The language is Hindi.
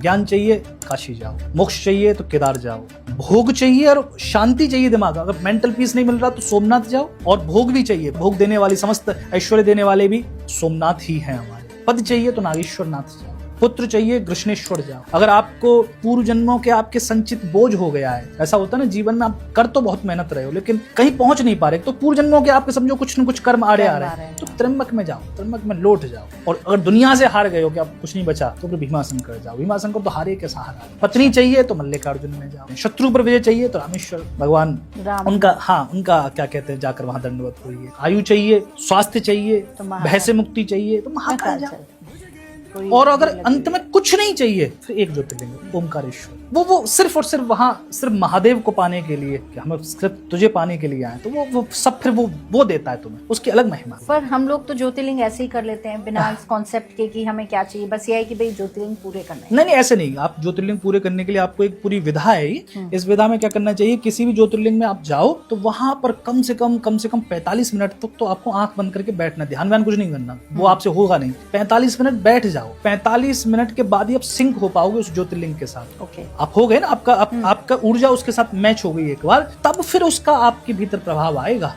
ज्ञान चाहिए काशी जाओ, मोक्ष चाहिए तो केदार जाओ, भोग चाहिए और शांति चाहिए दिमाग, अगर मेंटल पीस नहीं मिल रहा तो सोमनाथ जाओ, और भोग भी चाहिए, भोग देने वाली समस्त ऐश्वर्य देने वाले भी सोमनाथ ही हैं हमारे। पद चाहिए तो नागेश्वर नाथ जाओ, पुत्र चाहिए कृष्णेश्वर जाओ। अगर आपको पूर्व जन्मों के आपके संचित बोझ हो गया है, ऐसा होता है ना जीवन में, आप कर तो बहुत मेहनत रहे हो लेकिन कहीं पहुंच नहीं पा रहे, तो पूर्व जन्मों के आपके समझो कुछ न कुछ कर्म आड़े आ रहे हैं, तो त्र्यंबक में जाओ, त्र्यंबक में लौट जाओ। और अगर दुनिया से हार गए हो कि अब कुछ नहीं बचा तो फिर भीमाशंकर जाओ, भीमाशंकर तो हारे के सहारा। पत्नी चाहिए तो मल्लिकार्जुन में जाओ, शत्रु पर विजय चाहिए तो रामेश्वर भगवान उनका, हाँ उनका क्या कहते हैं, जाकर वहां दंडवत हुई है। आयु चाहिए, स्वास्थ्य चाहिए, भय से मुक्ति चाहिए तो महाकाल जाओ। और अगर अंत में कुछ नहीं चाहिए फिर एक ज्योतिर्लिंग ओमकारेश्वर, वो सिर्फ और सिर्फ वहां सिर्फ महादेव को पाने के लिए, कि हम सिर्फ तुझे पाने के लिए आए, तो वो सब फिर वो देता है तुम्हें, उसकी अलग महिमा। पर हम लोग तो ज्योतिर्लिंग ऐसे ही कर लेते हैं बिना इस कॉन्सेप्ट के कि हमें क्या चाहिए, बस ये है कि भाई ज्योतिर्लिंग पूरे करने। नहीं, ऐसे नहीं। आप ज्योतिर्लिंग पूरे करने के लिए आपको एक पूरी विधा है। इस विधा में क्या करना चाहिए, किसी भी ज्योतिर्लिंग में आप जाओ तो वहां पर कम से कम 45 मिनट तक तो आपको आंख बंद करके बैठना, ध्यान व्यान कुछ नहीं करना, वो आपसे होगा नहीं। 45 मिनट बैठ जाओ, 45 मिनट के बाद ही आप सिंक हो पाओगे उस ज्योतिर्लिंग के साथ। ओके, आप हो गए ना, आपका ऊर्जा उसके साथ मैच हो गई एक बार, तब फिर उसका आपके भीतर प्रभाव आएगा।